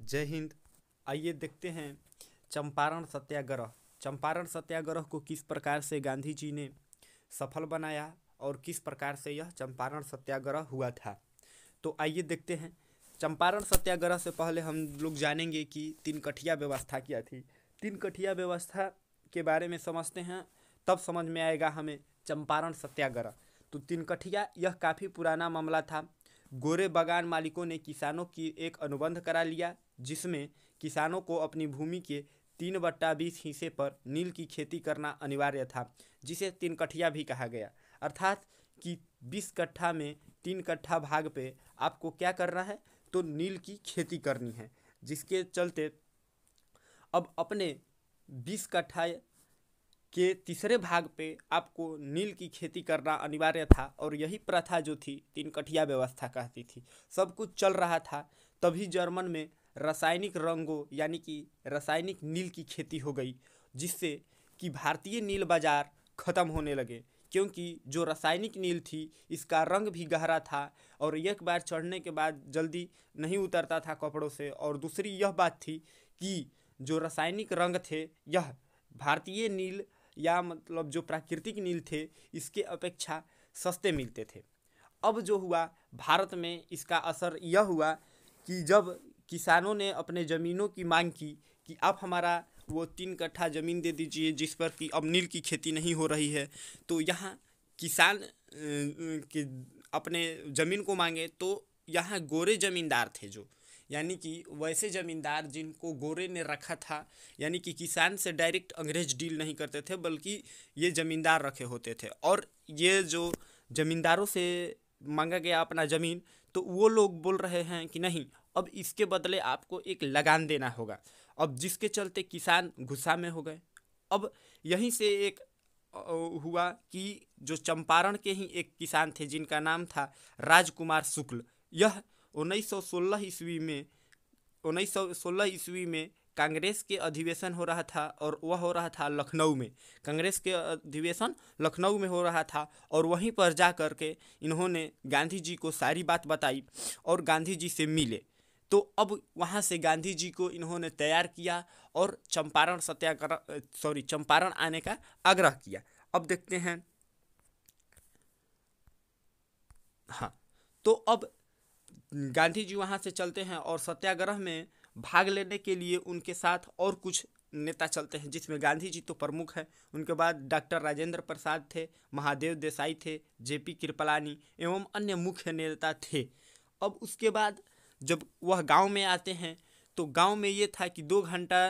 जय हिंद। आइए देखते हैं चंपारण सत्याग्रह। चंपारण सत्याग्रह को किस प्रकार से गांधी जी ने सफल बनाया और किस प्रकार से यह चंपारण सत्याग्रह हुआ था। तो आइए देखते हैं। चंपारण सत्याग्रह से पहले हम लोग जानेंगे कि तीन कठिया व्यवस्था क्या थी। तीन कठिया व्यवस्था के बारे में समझते हैं, तब समझ में आएगा हमें चंपारण सत्याग्रह। तो तीन कठिया यह काफ़ी पुराना मामला था। गोरे बागान मालिकों ने किसानों की एक अनुबंध करा लिया, जिसमें किसानों को अपनी भूमि के 3/20 हिस्से पर नील की खेती करना अनिवार्य था, जिसे तीन कठिया भी कहा गया। अर्थात कि 20 कट्ठा में 3 कट्ठा भाग पे आपको क्या करना है, तो नील की खेती करनी है। जिसके चलते अब अपने 20 कट्ठा के तीसरे भाग पे आपको नील की खेती करना अनिवार्य था, और यही प्रथा जो थी तीन कठिया व्यवस्था कहती थी। सब कुछ चल रहा था, तभी जर्मन में रासायनिक रंगों यानी कि रासायनिक नील की खेती हो गई, जिससे कि भारतीय नील बाजार ख़त्म होने लगे। क्योंकि जो रासायनिक नील थी इसका रंग भी गहरा था और एक बार चढ़ने के बाद जल्दी नहीं उतरता था कपड़ों से। और दूसरी यह बात थी कि जो रासायनिक रंग थे यह भारतीय नील या मतलब जो प्राकृतिक नील थे इसके अपेक्षा सस्ते मिलते थे। अब जो हुआ भारत में इसका असर यह हुआ कि जब किसानों ने अपने ज़मीनों की मांग की कि आप हमारा वो 3 कट्ठा ज़मीन दे दीजिए जिस पर कि अब नील की खेती नहीं हो रही है, तो यहाँ किसान के अपने ज़मीन को मांगे तो यहाँ गोरे ज़मींदार थे, जो यानी कि वैसे ज़मींदार जिनको गोरे ने रखा था, यानी कि किसान से डायरेक्ट अंग्रेज डील नहीं करते थे बल्कि ये ज़मींदार रखे होते थे। और ये जो ज़मींदारों से मांगा गया अपना ज़मीन, तो वो लोग बोल रहे हैं कि नहीं, अब इसके बदले आपको एक लगान देना होगा। अब जिसके चलते किसान गुस्सा में हो गए। अब यहीं से एक हुआ कि जो चंपारण के ही एक किसान थे जिनका नाम था राजकुमार शुक्ल। यह 1916 ईस्वी में कांग्रेस के अधिवेशन हो रहा था, और वह हो रहा था लखनऊ में। कांग्रेस के अधिवेशन लखनऊ में हो रहा था, और वहीं पर जा कर के इन्होंने गांधी जी को सारी बात बताई और गांधी जी से मिले। तो अब वहाँ से गांधी जी को इन्होंने तैयार किया और चंपारण आने का आग्रह किया। अब देखते हैं। हाँ, तो अब गांधी जी वहाँ से चलते हैं और सत्याग्रह में भाग लेने के लिए उनके साथ और कुछ नेता चलते हैं, जिसमें गांधी जी तो प्रमुख हैं। उनके बाद डॉक्टर राजेंद्र प्रसाद थे, महादेव देसाई थे, जेपी कृपलानी एवं अन्य मुख्य नेता थे। अब उसके बाद जब वह गांव में आते हैं, तो गांव में ये था कि 2 घंटा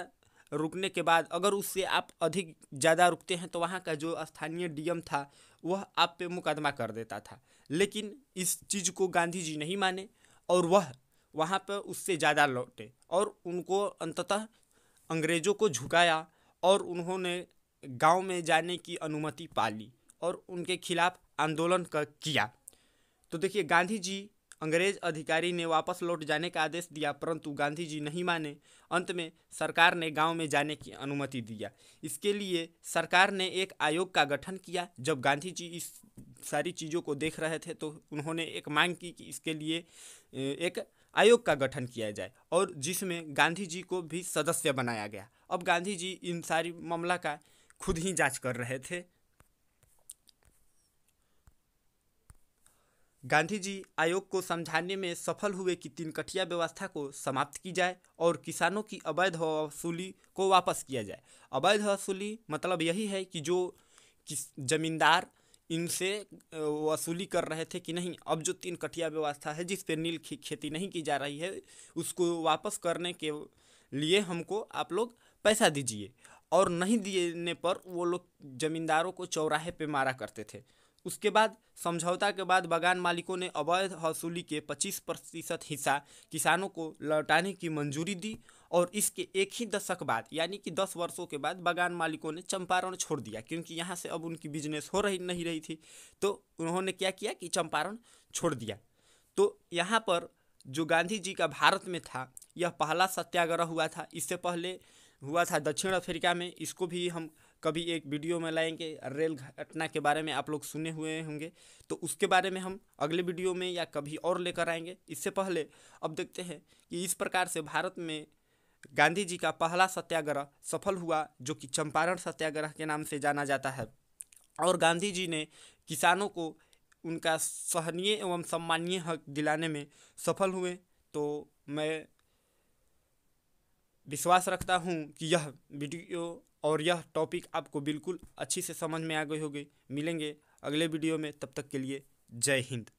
रुकने के बाद अगर उससे आप अधिक ज़्यादा रुकते हैं तो वहाँ का जो स्थानीय डीएम था वह आप पे मुकदमा कर देता था। लेकिन इस चीज़ को गांधी जी नहीं माने और वह वहाँ पर उससे ज़्यादा लौटे, और उनको अंततः अंग्रेज़ों को झुकाया और उन्होंने गांव में जाने की अनुमति पा ली और उनके खिलाफ आंदोलन किया। तो देखिए, गांधी जी अंग्रेज अधिकारी ने वापस लौट जाने का आदेश दिया, परंतु गांधी जी नहीं माने। अंत में सरकार ने गांव में जाने की अनुमति दिया। इसके लिए सरकार ने एक आयोग का गठन किया। जब गांधी जी इस सारी चीज़ों को देख रहे थे तो उन्होंने एक मांग की कि इसके लिए एक आयोग का गठन किया जाए, और जिसमें गांधी जी को भी सदस्य बनाया गया। अब गांधी जी इन सारी मामला का खुद ही जांच कर रहे थे। गांधी जी आयोग को समझाने में सफल हुए कि तीन कठिया व्यवस्था को समाप्त की जाए और किसानों की अवैध वसूली को वापस किया जाए। अवैध वसूली मतलब यही है कि जो जमींदार इनसे वसूली कर रहे थे कि नहीं, अब जो तीन कठिया व्यवस्था है जिस पे नील की खेती नहीं की जा रही है, उसको वापस करने के लिए हमको आप लोग पैसा दीजिए। और नहीं देने पर वो लोग जमींदारों को चौराहे पे मारा करते थे। उसके बाद समझौता के बाद बागान मालिकों ने अवैध वसूली के 25% हिस्सा किसानों को लौटाने की मंजूरी दी, और इसके एक ही दशक बाद यानी कि 10 वर्षों के बाद बागान मालिकों ने चंपारण छोड़ दिया, क्योंकि यहाँ से अब उनकी बिजनेस हो रही नहीं रही थी। तो उन्होंने क्या किया कि चंपारण छोड़ दिया। तो यहाँ पर जो गांधी जी का भारत में था यह पहला सत्याग्रह हुआ था। इससे पहले हुआ था दक्षिण अफ्रीका में, इसको भी हम कभी एक वीडियो में लाएंगे। रेल घटना के बारे में आप लोग सुने हुए होंगे, तो उसके बारे में हम अगले वीडियो में या कभी और लेकर आएंगे। इससे पहले अब देखते हैं कि इस प्रकार से भारत में गांधी जी का पहला सत्याग्रह सफल हुआ, जो कि चंपारण सत्याग्रह के नाम से जाना जाता है। और गांधी जी ने किसानों को उनका सहनीय एवं सम्मानीय हक दिलाने में सफल हुए। तो मैं विश्वास रखता हूँ कि यह वीडियो और यह टॉपिक आपको बिल्कुल अच्छी से समझ में आ गई होगी। मिलेंगे अगले वीडियो में, तब तक के लिए जय हिंद।